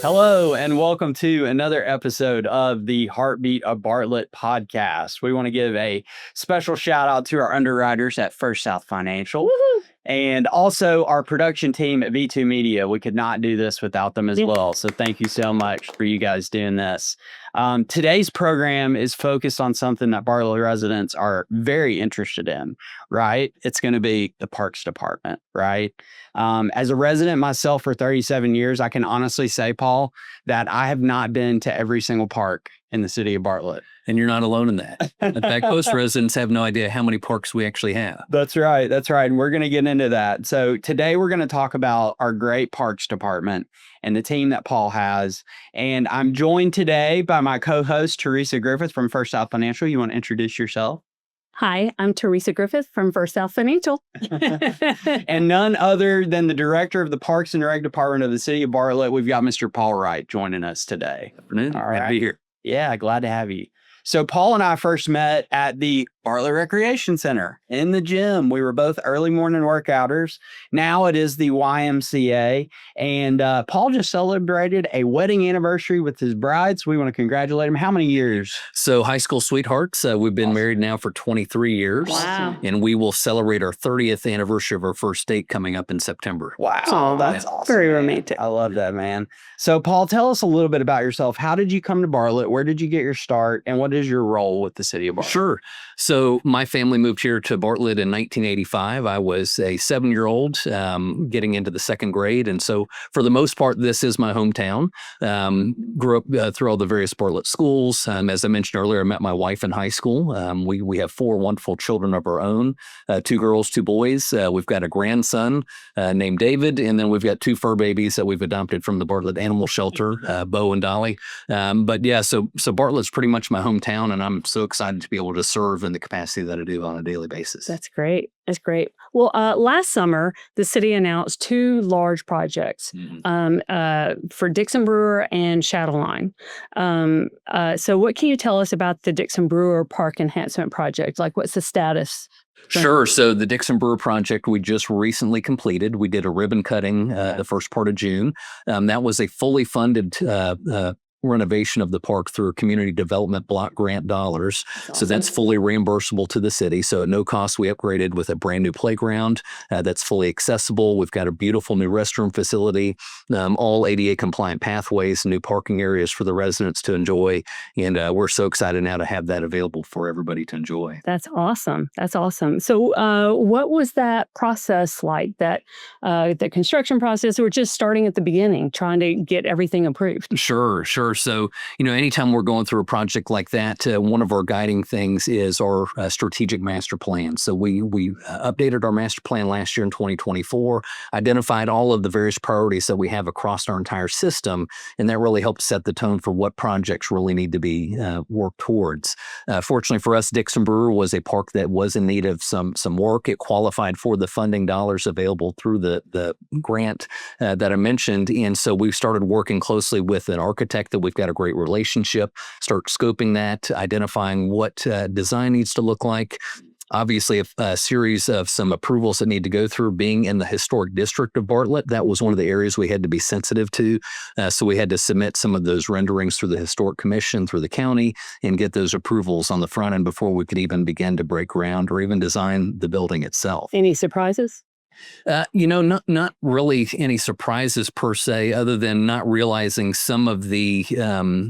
Hello, and welcome to another episode of the Heartbeat of Bartlett podcast. We want to give a special shout out to our underwriters at First South Financial. Woohoo! And also our production team at V2 Media. We could not do this without them as well. So thank you so much for you guys doing this. Today's program is focused on something that Bartlett residents are very interested in, right? It's going to be the Parks Department, right? As a resident myself for 37 years, I can honestly say, Paul, that I have not been to every single park in the city of Bartlett. And you're not alone in that. In fact, most residents have no idea how many parks we actually have. That's right. That's right. And we're going to get into that. So today we're going to talk about our great Parks Department and the team that Paul has. And I'm joined today by my co-host, Teresa Griffith from First South Financial. You want to introduce yourself? Hi, I'm Teresa Griffith from First South Financial. And none other than the director of the Parks and Rec Department of the city of Bartlett. We've got Mr. Paul Wright joining us today. Good afternoon. All right. Glad to be here. Yeah, glad to have you. So Paul and I first met at the Bartlett Recreation Center in the gym. We were both early morning workouters. Now it is the YMCA. And Paul just celebrated a wedding anniversary with his bride. So we want to congratulate him. How many years? So high school sweethearts, we've been married now for 23 years. Wow. And we will celebrate our 30th anniversary of our first date coming up in September. Wow. Aw, That's awesome. very man. romantic. I love that, man. So Paul, tell us a little bit about yourself. How did you come to Bartlett? Where did you get your start? And what is your role with the city of Bartlett? Sure. So my family moved here to Bartlett in 1985. I was a 7-year-old getting into the second grade. And so for the most part, this is my hometown. Grew up through all the various Bartlett schools. As I mentioned earlier, I met my wife in high school. We have 4 wonderful children of our own, 2 girls, 2 boys. We've got a grandson named David, and then we've got 2 fur babies that we've adopted from the Bartlett Animal Shelter, Bo and Dolly. But yeah, so Bartlett's pretty much my hometown, and I'm so excited to be able to serve in the capacity that I do on a daily basis. That's great. That's great. Well, last summer, the city announced 2 large projects for Dixon Brewer and Shadowline. So what can you tell us about the Dixon Brewer Park Enhancement Project? Like, what's the status? Sure. So the Dixon Brewer project we just recently completed. We did a ribbon cutting the first part of June. That was a fully funded renovation of the park through community development block grant dollars. Awesome. So that's fully reimbursable to the city. So at no cost, we upgraded with a brand new playground that's fully accessible. We've got a beautiful new restroom facility, all ADA compliant pathways, new parking areas for the residents to enjoy. And we're so excited now to have that available for everybody to enjoy. That's awesome. That's awesome. So what was that process like, that the construction process? We're just starting at the beginning, trying to get everything approved. Sure. So, anytime we're going through a project like that, one of our guiding things is our strategic master plan. So we updated our master plan last year in 2024, identified all of the various priorities that we have across our entire system, and that really helped set the tone for what projects really need to be worked towards. Fortunately for us, Dixon Brewer was a park that was in need of some work. It qualified for the funding dollars available through the grant that I mentioned, and so we've started working closely with an architect that we've got a great relationship, start scoping that, identifying what design needs to look like. Obviously, a series of some approvals that need to go through. Being in the historic district of Bartlett, that was one of the areas we had to be sensitive to. So we had to submit some of those renderings through the Historic Commission, through the county, and get those approvals on the front end before we could even begin to break ground or even design the building itself. Any surprises? Not really any surprises per se, other than not realizing some of the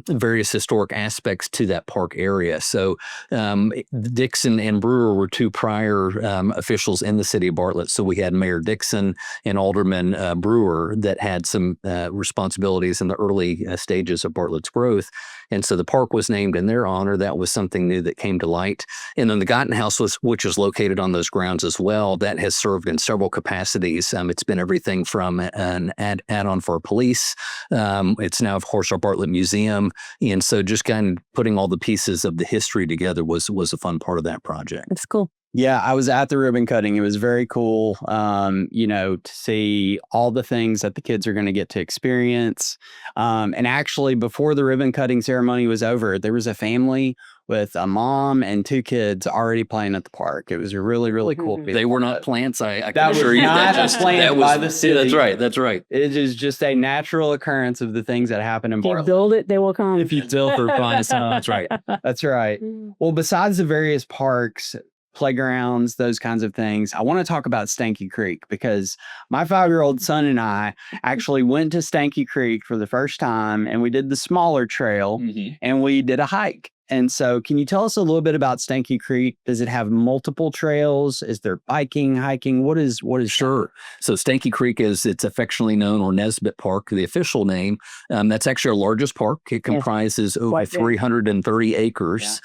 various historic aspects to that park area. So Dixon and Brewer were 2 prior officials in the city of Bartlett. So we had Mayor Dixon and Alderman Brewer that had some responsibilities in the early stages of Bartlett's growth. And so the park was named in their honor. That was something new that came to light. And then the Gotten House, which is located on those grounds as well, that has served in several capacities. It's been everything from an add-on for police. It's now, of course, our Bartlett Museum. And so just kind of putting all the pieces of the history together was a fun part of that project. That's cool. Yeah, I was at the ribbon cutting. It was very cool, to see all the things that the kids are going to get to experience. And actually, before the ribbon cutting ceremony was over, there was a family with a mom and 2 kids already playing at the park. It was a really, really cool. Mhm. They were not plants. I That can was assure you not that planned that by was the city. That's right. That's right. It is just a natural occurrence of the things that happen in If you Bartlett. build it, they will come. If you build for fun, that's right. That's right. Well, besides the various parks, playgrounds, those kinds of things, I want to talk about Stanky Creek because my 5-year-old son and I actually went to Stanky Creek for the first time, and we did the smaller trail and we did a hike. And so can you tell us a little bit about Stanky Creek? Does it have multiple trails? Is there biking, hiking? What is Sure. So Stanky Creek it's affectionately known, or Nesbitt Park, the official name. That's actually our largest park. It comprises over Quite big. 330 acres.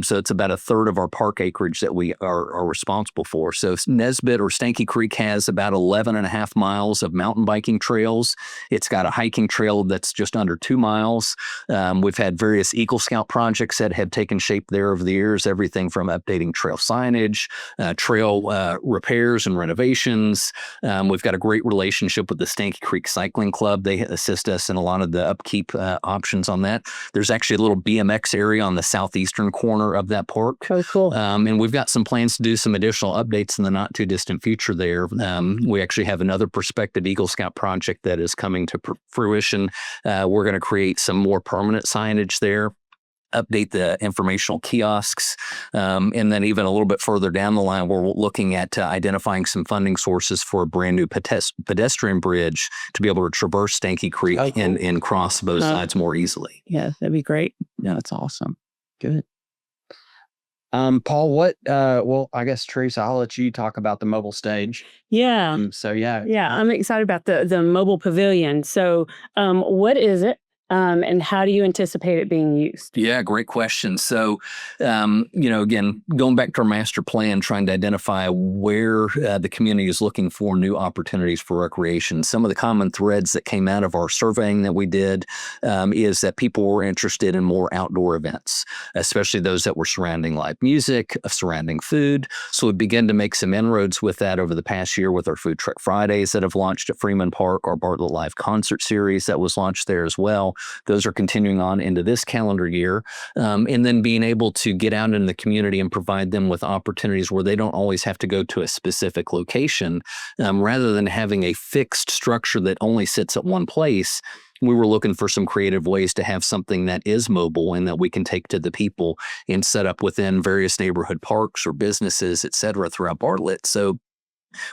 So it's about a third of our park acreage that we are responsible for. So Nesbitt or Stanky Creek has about 11 and a half miles of mountain biking trails. It's got a hiking trail that's just under 2 miles. We've had various Eagle Scout projects that have taken shape there over the years, everything from updating trail signage, trail repairs and renovations. We've got a great relationship with the Stanky Creek Cycling Club. They assist us in a lot of the upkeep options on that. There's actually a little BMX area on the southeastern corner of that park. Oh, cool. And we've got some plans to do some additional updates in the not too distant future there. We actually have another prospective Eagle Scout project that is coming to fruition. We're going to create some more permanent signage there, update the informational kiosks, and then even a little bit further down the line, we're looking at identifying some funding sources for a brand new pedestrian bridge to be able to traverse Stanky Creek and cross both sides more easily. Yeah, that'd be great. Yeah, that's awesome. Good. Paul, well, I guess, Teresa, I'll let you talk about the mobile stage. Yeah. Yeah, I'm excited about the mobile pavilion. So, what is it? And how do you anticipate it being used? Yeah, great question. So, again, going back to our master plan, trying to identify where the community is looking for new opportunities for recreation. Some of the common threads that came out of our surveying that we did is that people were interested in more outdoor events, especially those that were surrounding live music, surrounding food. So we began to make some inroads with that over the past year with our Food Truck Fridays that have launched at Freeman Park, our Bartlett Live concert series that was launched there as well. Those are continuing on into this calendar year. And then being able to get out in the community and provide them with opportunities where they don't always have to go to a specific location. Rather than having a fixed structure that only sits at one place, we were looking for some creative ways to have something that is mobile and that we can take to the people and set up within various neighborhood parks or businesses, et cetera, throughout Bartlett. So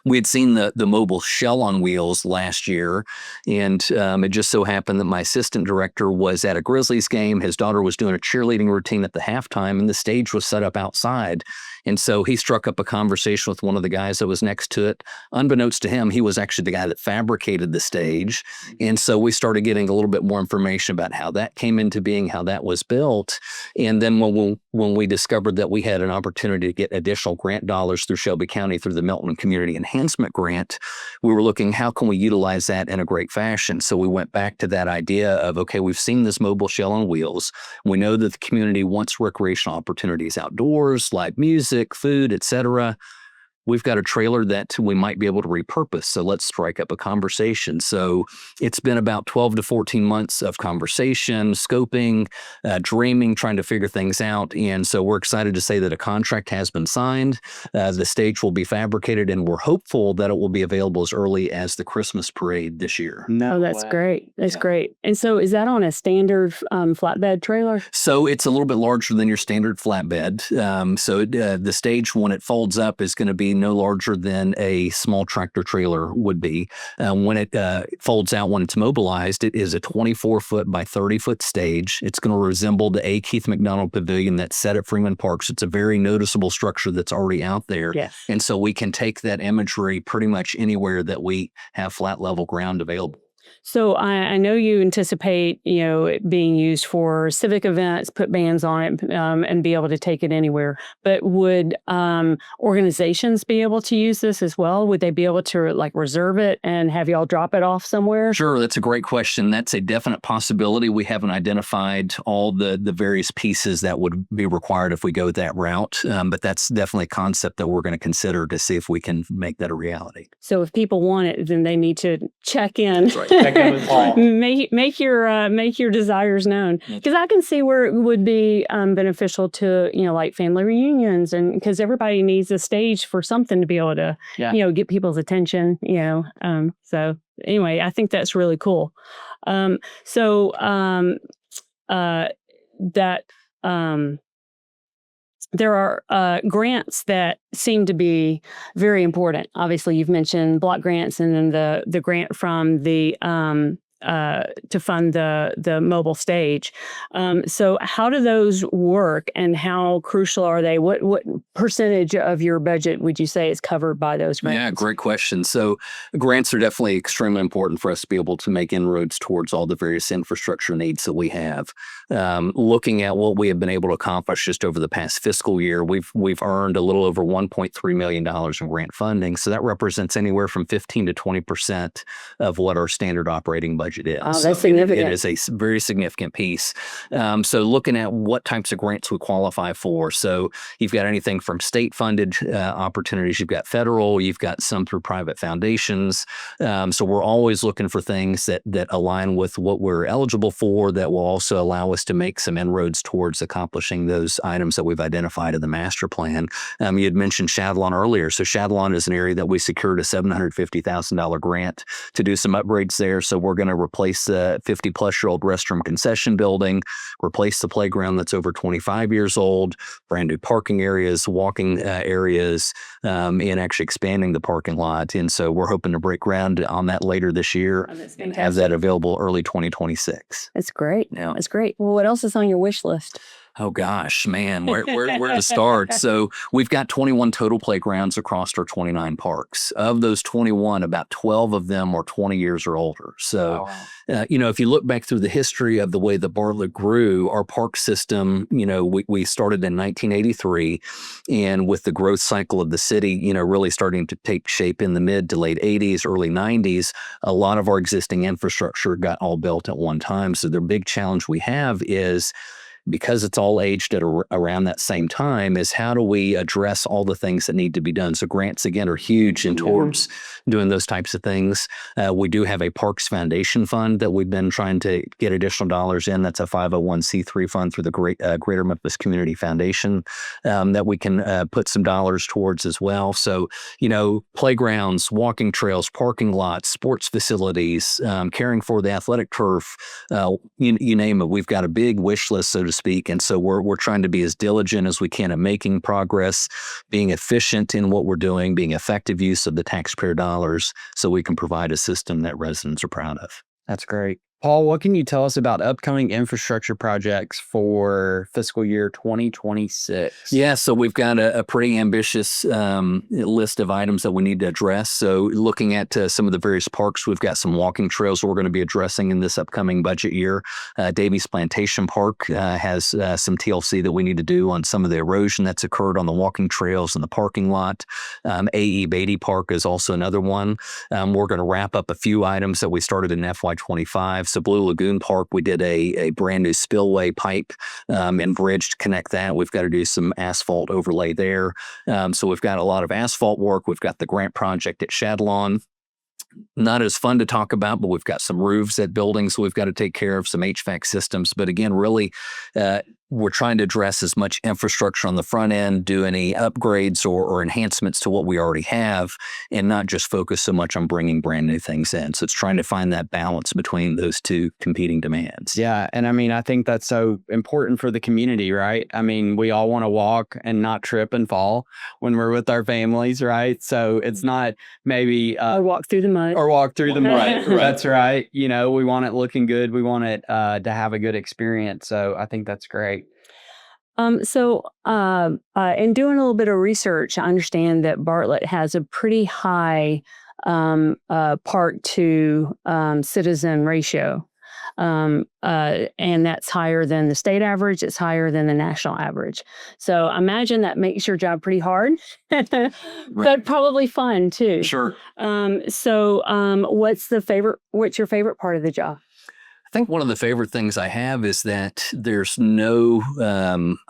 we had seen the mobile shell on wheels last year, and it just so happened that my assistant director was at a Grizzlies game. His daughter was doing a cheerleading routine at the halftime, and the stage was set up outside. And so he struck up a conversation with one of the guys that was next to it. Unbeknownst to him, he was actually the guy that fabricated the stage. And so we started getting a little bit more information about how that came into being, how that was built. And then when we discovered that we had an opportunity to get additional grant dollars through Shelby County through the Milton Community Enhancement Grant, we were looking, how can we utilize that in a great fashion? So we went back to that idea of, okay, we've seen this mobile shell on wheels. We know that the community wants recreational opportunities outdoors, live music, food, etc. We've got a trailer that we might be able to repurpose. So let's strike up a conversation. So it's been about 12 to 14 months of conversation, scoping, dreaming, trying to figure things out. And so we're excited to say that a contract has been signed. The stage will be fabricated, and we're hopeful that it will be available as early as the Christmas parade this year. No, that's great. That's great. And so is that on a standard flatbed trailer? So it's a little bit larger than your standard flatbed. The stage, when it folds up, is going to be no larger than a small tractor trailer would be. When it folds out, when it's mobilized, it is a 24-foot by 30-foot stage. It's going to resemble the A. Keith McDonald Pavilion that's set at Freeman Park. So it's a very noticeable structure that's already out there. Yes. And so we can take that imagery pretty much anywhere that we have flat level ground available. So I know you anticipate, it being used for civic events, put bands on it, and be able to take it anywhere. But would organizations be able to use this as well? Would they be able to like reserve it and have y'all drop it off somewhere? Sure, that's a great question. That's a definite possibility. We haven't identified all the various pieces that would be required if we go that route, but that's definitely a concept that we're going to consider to see if we can make that a reality. So if people want it, then they need to check in. That's right. Check in with Paul. Make your desires known, because I can see where it would be beneficial to like family reunions, and because everybody needs a stage for something to be able to get people's attention. So anyway, I think that's really cool. There are grants that seem to be very important. Obviously, you've mentioned block grants, and then the grant from the to fund the mobile stage. So how do those work, and how crucial are they? What percentage of your budget would you say is covered by those grants? Yeah, great question. So grants are definitely extremely important for us to be able to make inroads towards all the various infrastructure needs that we have. Looking at what we have been able to accomplish just over the past fiscal year, we've earned a little over $1.3 million in grant funding. So that represents anywhere from 15 to 20% of what our standard operating budget is. Oh, that's significant. It is a very significant piece. So looking at what types of grants we qualify for. So you've got anything from state funded opportunities, you've got federal, you've got some through private foundations. So we're always looking for things that align with what we're eligible for, that will also allow us to make some inroads towards accomplishing those items that we've identified in the master plan. You had mentioned Shadlawn earlier. So Shadlawn is an area that we secured a $750,000 grant to do some upgrades there. So we're going to replace the 50-plus-year-old restroom concession building, replace the playground that's over 25 years old, brand new parking areas, walking areas, and actually expanding the parking lot. And so we're hoping to break ground on that later this year and have that available early 2026. That's great. Yeah. That's great. Well, what else is on your wish list? Oh gosh, man, where to start? So we've got 21 total playgrounds across our 29 parks. Of those 21, about 12 of them are 20 years or older. So, if you look back through the history of the way the Bartlett grew, our park system, we started in 1983, and with the growth cycle of the city, really starting to take shape in the mid to late 80s, early 90s, a lot of our existing infrastructure got all built at one time. So the big challenge we have is, because it's all aged at around that same time, is how do we address all the things that need to be done? So grants, again, are huge in towards doing those types of things. We do have a Parks Foundation Fund that we've been trying to get additional dollars in. That's a 501c3 fund through the Greater Memphis Community Foundation that we can put some dollars towards as well. So, playgrounds, walking trails, parking lots, sports facilities, caring for the athletic turf, you name it. We've got a big wish list, so to speak. And so we're trying to be as diligent as we can at making progress, being efficient in what we're doing, being effective use of the taxpayer dollars, so we can provide a system that residents are proud of. That's great. Paul, what can you tell us about upcoming infrastructure projects for fiscal year 2026? Yeah, so we've got a pretty ambitious list of items that we need to address. So looking at some of the various parks, we've got some walking trails we're going to be addressing in this upcoming budget year. Davies Plantation Park has some TLC that we need to do on some of the erosion that's occurred on the walking trails and the parking lot. A.E. Beatty Park is also another one. We're going to wrap up a few items that we started in FY25. So Blue Lagoon Park, we did a brand new spillway pipe and bridge to connect that. We've got to do some asphalt overlay there. So we've got a lot of asphalt work. We've got the grant project at Shadlawn. Not as fun to talk about, but we've got some roofs at buildings we've got to take care of, some HVAC systems. But again, really, we're trying to address as much infrastructure on the front end, do any upgrades or enhancements to what we already have, and not just focus so much on bringing brand new things in. So it's trying to find that balance between those two competing demands. Yeah. And I think that's so important for the community, right? We all want to walk and not trip and fall when we're with our families, right? So it's not maybe... or walk through the mud. Or walk through the mud. Right. That's right. We want it looking good. We want it to have a good experience. So I think that's great. In doing a little bit of research, I understand that Bartlett has a pretty high park to citizen ratio. And that's higher than the state average. It's higher than the national average. So imagine that makes your job pretty hard, but probably fun too. Sure. What's your favorite part of the job? I think one of the favorite things I have is that there's no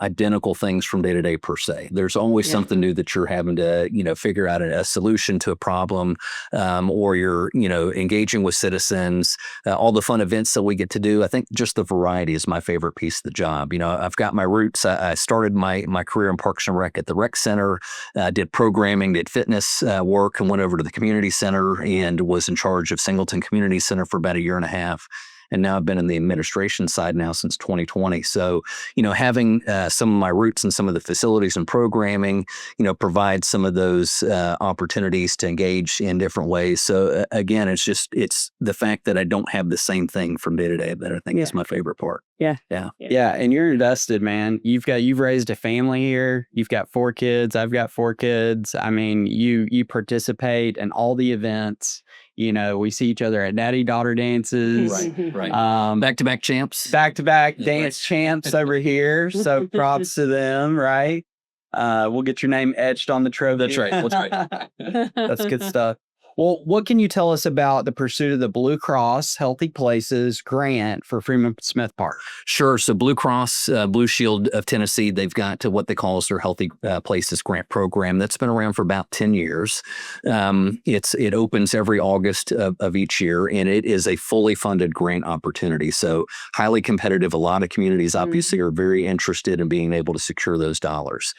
identical things from day to day per se. There's always something new that you're having to, figure out a solution to a problem, or you're, engaging with citizens, all the fun events that we get to do. I think just the variety is my favorite piece of the job. I've got my roots. I started my career in Parks and Rec at the Rec Center, did programming, did fitness work, and went over to the community center and was in charge of Singleton Community Center for about a year and a half. And now I've been in the administration side now since 2020. So, having some of my roots in some of the facilities and programming, provides some of those opportunities to engage in different ways. So again, it's the fact that I don't have the same thing from day to day that I think is my favorite part. Yeah. And you're invested, man. You've raised a family here. You've got 4 kids. I've got 4 kids. I mean, you participate in all the events. We see each other at daddy-daughter dances. Right. Back-to-back champs. Back-to-back dance champs over here. So props to them, right? We'll get your name etched on the trophy. That's right. That's good stuff. Well, what can you tell us about the pursuit of the Blue Cross Healthy Places grant for Freeman Smith Park? Sure. So Blue Cross Blue Shield of Tennessee, they've got what they call their Healthy Places grant program that's been around for about 10 years. It opens every August of each year, and it is a fully funded grant opportunity. So highly competitive. A lot of communities obviously are very interested in being able to secure those dollars.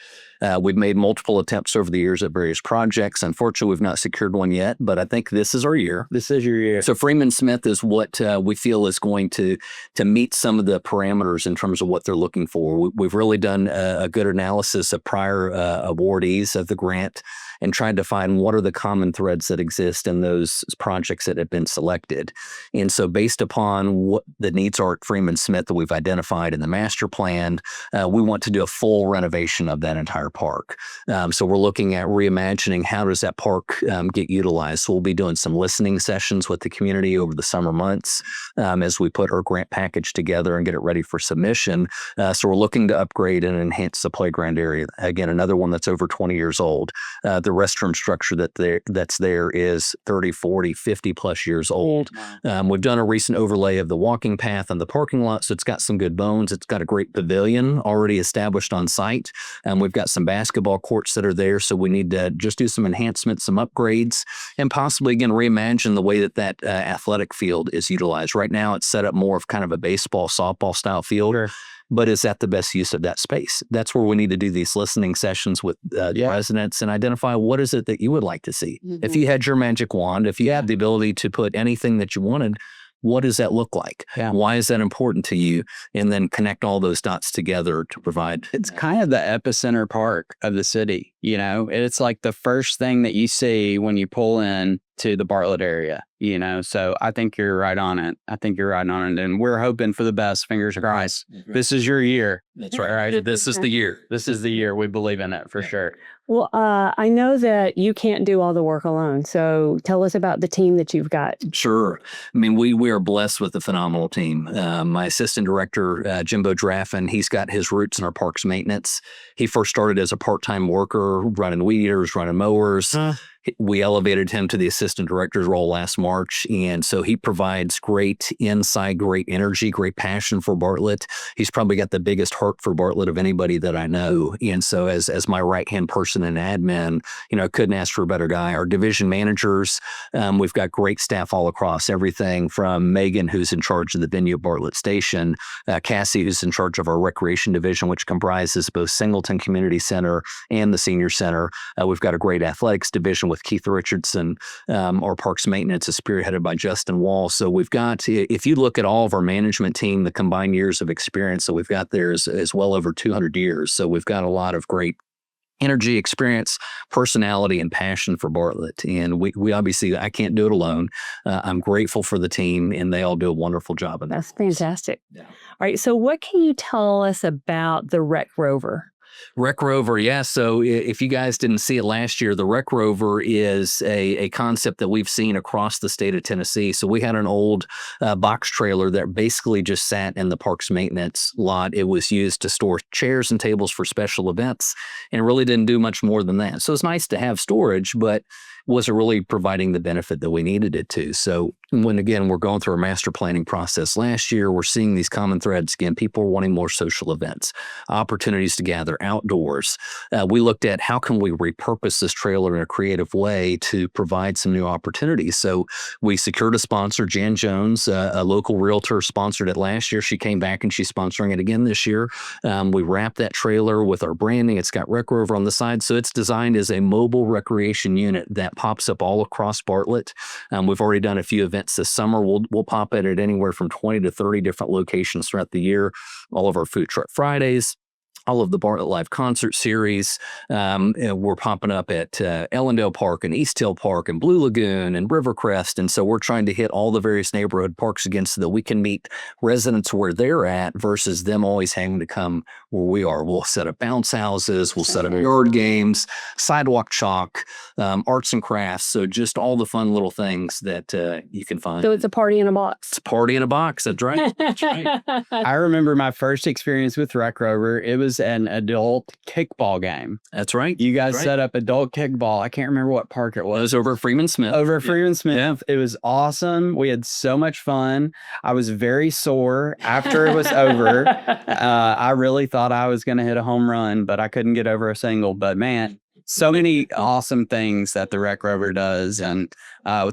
We've made multiple attempts over the years at various projects. Unfortunately, we've not secured one yet, but I think this is our year. This is your year. So Freeman Smith is what we feel is going to meet some of the parameters in terms of what they're looking for. We've really done a good analysis of prior awardees of the grant and tried to find what are the common threads that exist in those projects that have been selected. And so based upon what the needs are at Freeman Smith that we've identified in the master plan, we want to do a full renovation of that entire park. So we're looking at reimagining how does that park get utilized. So we'll be doing some listening sessions with the community over the summer months as we put our grant package together and get it ready for submission. So we're looking to upgrade and enhance the playground area. Again, another one that's over 20 years old. The restroom structure that's there is 30, 40, 50 plus years old. We've done a recent overlay of the walking path and the parking lot, so it's got some good bones. It's got a great pavilion already established on site. We've got some basketball courts that are there, so we need to just do some enhancements, some upgrades, and possibly, again, reimagine the way that athletic field is utilized. Right now, it's set up more of kind of a baseball, softball style field. Sure. But is that the best use of that space? That's where we need to do these listening sessions with residents and identify what is it that you would like to see. Mm-hmm. If you had your magic wand, if you had the ability to put anything that you wanted, what does that look like? Yeah. Why is that important to you? And then connect all those dots together to provide. It's kind of the epicenter park of the city. It's like the first thing that you see when you pull in to the Bartlett area, so I think you're right on it. And we're hoping for the best. Fingers crossed. Mm-hmm. This is your year. That's right. This is the year. This is the year. We believe in it for sure. Well, I know that you can't do all the work alone. So tell us about the team that you've got. Sure. I mean, we are blessed with a phenomenal team. My assistant director, Jimbo Draffin, he's got his roots in our parks maintenance. He first started as a part-time worker, running weed eaters, running mowers. We elevated him to the assistant director's role last March. And so he provides great insight, great energy, great passion for Bartlett. He's probably got the biggest heart for Bartlett of anybody that I know. And so as my right-hand person in admin, couldn't ask for a better guy. Our division managers, we've got great staff all across, everything from Megan, who's in charge of the venue at Bartlett Station, Cassie, who's in charge of our recreation division, which comprises both Singleton Community Center and the Senior Center. We've got a great athletics division with Keith Richardson. Our parks maintenance is spearheaded by Justin Wall. So we've got, if you look at all of our management team, the combined years of experience that we've got there is well over 200 years. So we've got a lot of great energy, experience, personality, and passion for Bartlett. And we obviously, I can't do it alone. I'm grateful for the team, and they all do a wonderful job of that. That's fantastic. Yeah. All right. So what can you tell us about the Rec Rover? Rec Rover, yeah. So if you guys didn't see it last year, the Rec Rover is a concept that we've seen across the state of Tennessee. So we had an old box trailer that basically just sat in the park's maintenance lot. It was used to store chairs and tables for special events, and really didn't do much more than that. So it's nice to have storage, but wasn't really providing the benefit that we needed it to. So when, again, we're going through our master planning process last year, we're seeing these common threads. Again, people are wanting more social events, opportunities to gather outdoors. We looked at how can we repurpose this trailer in a creative way to provide some new opportunities. So we secured a sponsor, Jan Jones, a local realtor, sponsored it last year. She came back and she's sponsoring it again this year. We wrapped that trailer with our branding. It's got Rec Rover on the side. So it's designed as a mobile recreation unit that pops up all across Bartlett. We've already done a few events this summer. We'll pop it at anywhere from 20 to 30 different locations throughout the year. All of our Food Truck Fridays, all of the Bartlett Live concert series. We're popping up at Ellendale Park and East Hill Park and Blue Lagoon and Rivercrest. And so we're trying to hit all the various neighborhood parks again so that we can meet residents where they're at versus them always having to come where we are. We'll set up bounce houses, we'll set up yard games, sidewalk chalk, arts and crafts. So just all the fun little things that you can find. So it's a party in a box. It's a party in a box. That's right. That's right. I remember my first experience with Rec Rover. It was an adult kickball game. That's right. You guys Right. set up adult kickball. I can't remember what park it It was. was over at Freeman Smith. Over at Freeman Smith. It was awesome. We had so much fun. I was very sore after it was over. I really thought I was going to hit a home run, but I couldn't get over a single. But man, so many awesome things that the Rec Rover does. And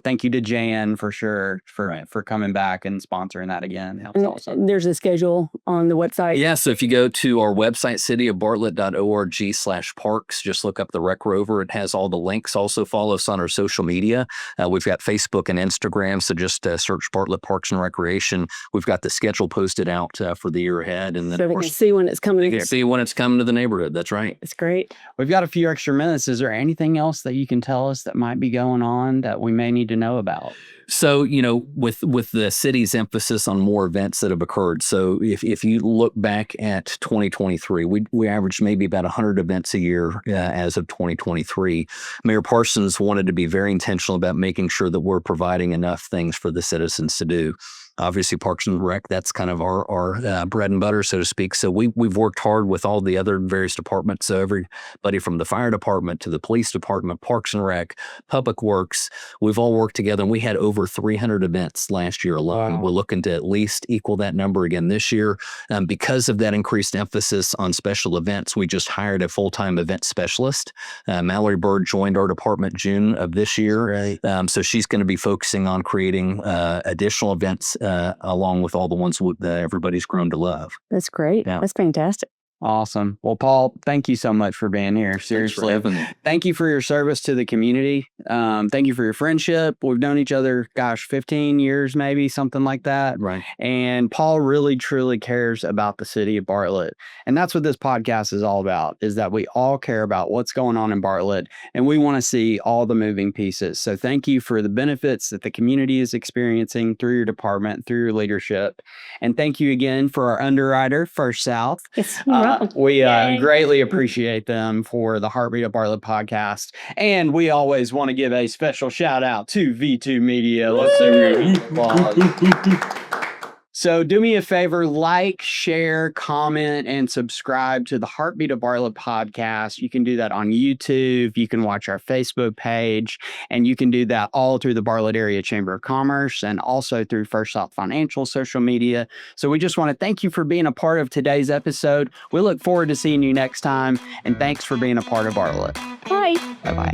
thank you to Jan for sure for coming back and sponsoring that again. That was awesome. There's a schedule on the website. Yeah, so if you go to our website, cityofbartlett.org/parks, just look up the Rec Rover. It has all the links. Also follow us on our social media. We've got Facebook and Instagram, so just search Bartlett Parks and Recreation. We've got the schedule posted out for the year ahead. And then, So of they can course, see when it's coming. you can see when it's coming to the neighborhood. That's right. It's great. We've got a few extra minutes. Is there anything else that you can tell us that might be going on that we may need to know about? So, with the city's emphasis on more events that have occurred. So if you look back at 2023, we averaged maybe about 100 events a year as of 2023. Mayor Parsons wanted to be very intentional about making sure that we're providing enough things for the citizens to do. Obviously, Parks and Rec, that's kind of our bread and butter, so to speak. So we've worked hard with all the other various departments. So everybody from the fire department to the police department, Parks and Rec, Public Works, we've all worked together. And we had over 300 events last year alone. Wow. We're looking to at least equal that number again this year. Because of that increased emphasis on special events, we just hired a full-time event specialist. Mallory Bird joined our department June of this year. Right. So she's going to be focusing on creating additional events along with all the ones that everybody's grown to love. That's great. Yeah. That's fantastic. Awesome. Well, Paul, thank you so much for being here. Seriously. Thanks for having me. Thank you for your service to the community. Thank you for your friendship. We've known each other, 15 years, maybe something like that. Right. And Paul really, truly cares about the city of Bartlett. And that's what this podcast is all about, is that we all care about what's going on in Bartlett and we want to see all the moving pieces. So thank you for the benefits that the community is experiencing through your department, through your leadership. And thank you again for our underwriter, First South. Yes. We Yay. greatly appreciate them for the Heartbeat of Bartlett podcast. And we always want to give a special shout out to V2 Media. Let's do applause. So do me a favor, like, share, comment, and subscribe to the Heartbeat of Bartlett podcast. You can do that on YouTube. You can watch our Facebook page, and you can do that all through the Bartlett Area Chamber of Commerce and also through First South Financial social media. So we just want to thank you for being a part of today's episode. We look forward to seeing you next time, and thanks for being a part of Bartlett. Bye. Bye-bye.